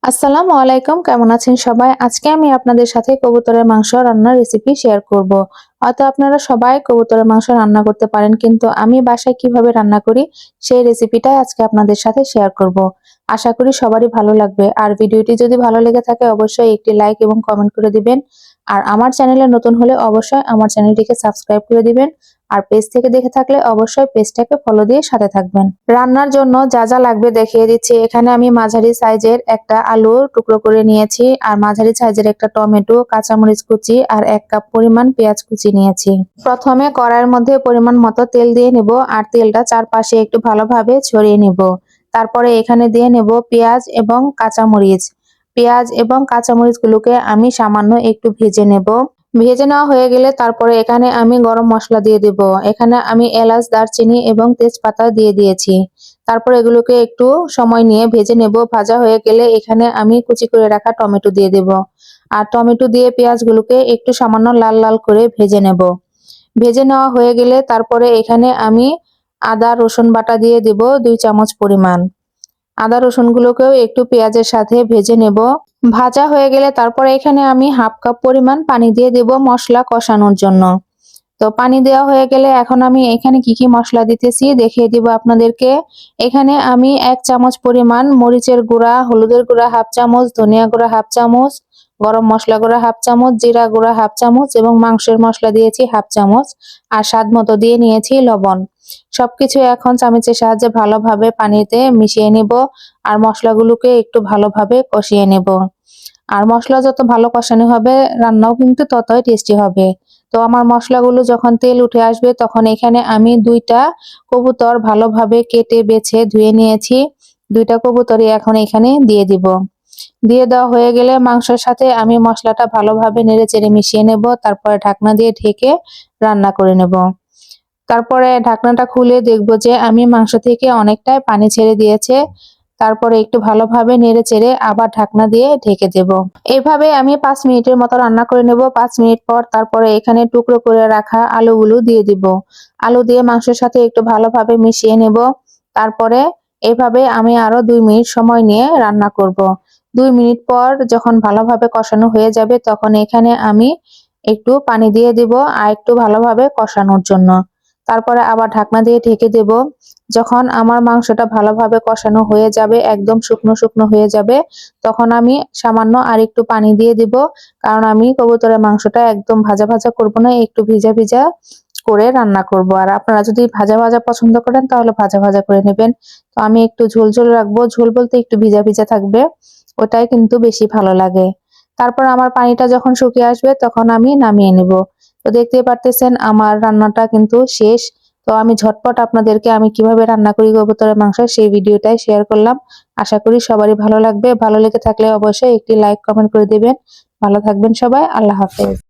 আসসালামু আলাইকুম, কেমন আছেন সবাই? আজকে আমি আপনাদের সাথে কবুতরের মাংস রান্নার রেসিপি শেয়ার করব। হয়তো আপনারা সবাই কবুতরের মাংস রান্না করতে পারেন, কিন্তু আমি বাসায় কিভাবে রান্না করি সেই রেসিপিটাই আজকে আপনাদের সাথে শেয়ার করব। আশা করি সবারই ভালো লাগবে। আর ভিডিওটি যদি ভালো লেগে থাকে অবশ্যই একটি লাইক এবং কমেন্ট করে দিবেন। আর আমার চ্যানেলে নতুন হলে অবশ্যই আমার চ্যানেলটিকে সাবস্ক্রাইব করে দিবেন। আর পেজ থেকে দেখে থাকলে অবশ্যই পেজটাকে ফলো দিয়ে সাথে থাকবেন। রান্নার জন্য যা যা লাগবে দেখিয়ে দিচ্ছি। এখানে আমি মাঝারি সাইজের একটা আলু টুকরো করে নিয়েছি, আর মাঝারি সাইজের একটা টমেটো, কাঁচামরিচ কুচি আর 1 কাপ পরিমাণ পেঁয়াজ কুচি নিয়েছি। প্রথমে কড়াইয়ের মধ্যে পরিমাণ মতো তেল দিয়ে নেব, আর তেলটা চারপাশে একটু ভালোভাবে ছড়িয়ে নেব। তারপরে এখানে দিয়ে নেব পেঁয়াজ এবং কাঁচামরিচ। পেঁয়াজ এবং কাঁচামরিচ গুলোকে আমি সামান্য একটু ভেজে নেব। ভেজে নেওয়া হয়ে গেলে তারপরে এখানে আমি গরম মশলা দিয়ে দেব। এখানে আমি এলাচ, দারচিনি এবং তেজপাতা দিয়ে দিয়েছি। তারপর এগুলোকে একটু সময় নিয়ে ভেজে নেব। ভাজা হয়ে গেলে এখানে আমি কুচি করে রাখা টমেটো দিয়ে দেব। আর টমেটো দিয়ে পেঁয়াজগুলোকে একটু সামান্য লাল লাল করে ভেজে নেব। ভেজে নেওয়া হয়ে গেলে তারপরে এখানে আমি আদা রসুন বাটা দিয়ে দেব 2 চামচ পরিমাণ। আদা রসুনগুলোকেও একটু পেঁয়াজের সাথে ভেজে নেব। ভাজা হয়ে গেলে তারপরে এখানে আমি 1/2 কাপ পরিমাণ পানি দিয়ে দেব মশলা কষানোর জন্য। তো পানি দেওয়া হয়ে গেলে এখন আমি এখানে কি মশলা দিতেছি দেখিয়ে দিব আপনাদেরকে। এখানে আমি 1 চামচ পরিমাণ মরিচের গুঁড়া, হলুদের গুঁড়া 1/2 চামচ, ধনিয়া গুঁড়া 1/2 চামচ, গরম মশলা গুঁড়া 1/2 চামচ, জিরা গুঁড়া 1/2 চামচ এবং মাংসের মশলা দিয়েছি 1/2 চামচ, আর স্বাদ মতো দিয়ে নিয়েছি লবণ। সবকিছু এখন চামচের সাহায্যে ভালোভাবে পানিতে মিশিয়ে নেব, আর মশলাগুলোকে একটু ভালোভাবে কষিয়ে নেব। আর মশলা যত ভালো কষানো হবে রান্নাও কিন্তু ততই টেস্টি হবে। তো আমার মশলাগুলো যখন তেল উঠে আসবে তখন এখানে আমি 2টা কবুতর ভালোভাবে কেটে বেছে ধুয়ে নিয়েছি। 2টা কবুতরই এখন এখানে দিয়ে দিব। দিয়ে দেওয়া হয়ে গেলে মাংসের সাথে আমি মশলাটা ভালোভাবে নেড়েচেড়ে মিশিয়ে নেব। তারপরে ঢাকনা দিয়ে ঢেকে রান্না করে নেব। তারপরে ঢাকনাটা খুলে দেখব যে আমি মাংস থেকে অনেকটাই পানি ছেড়ে দিয়েছে। তারপরে একটু ভালোভাবে নেড়েচেড়ে আবার ঢাকনা দিয়ে ঢেকে দেব। এভাবে আমি 5 মিনিটের মতো রান্না করে নেব। 5 মিনিট পর তারপরে এখানে টুকরো করে রাখা আলুগুলো দিয়ে দিব। আলু দিয়ে মাংসের সাথে একটু ভালোভাবে মিশিয়ে নেব। তারপরে এভাবে আমি আরো 2 মিনিট সময় নিয়ে রান্না করব। 2 মিনিট পর যখন ভালোভাবে কষানো হয়ে যাবে তখন এখানে আমি একটু পানি দিয়ে দিব আর একটু ভালোভাবে কষানোর জন্য। তারপরে আবার ঢাকনা দিয়ে ঢেকে দেব। যখন আমার মাংসটা ভালোভাবে কষানো হয়ে যাবে, একদম শুকনো শুকনো হয়ে যাবে, তখন আমি সামান্য আরেকটু পানি দিয়ে দিব। কারণ আমি কবুতরের মাংসটা একদম ভাজা ভাজা করব না, একটু ভিজা ভিজা করে রান্না করব। আর আপনারা যদি ভাজা ভাজা পছন্দ করেন তাহলে ভাজা ভাজা করে নেবেন। তো আমি একটু ঝোল ঝোল রাখবো, ঝোল বলতে একটু ভিজা ভিজা থাকবে, ওটাই কিন্তু বেশি ভালো লাগে। তারপর আমার পানিটা যখন শুকিয়ে আসবে তখন আমি নামিয়ে নেব। তো দেখতেই পারতেছেন আমার রান্নাটা কিন্তু শেষ। তো আমি ঝটপট আপনাদেরকে আমি কিভাবে রান্না করি কবুতরের মাংস সেই ভিডিওটাই শেয়ার করলাম। আশা করি সবারই ভালো লাগবে। ভালো লেগে থাকলে অবশ্যই একটি লাইক কমেন্ট করে দিবেন। ভালো থাকবেন সবাই। আল্লাহ হাফেজ।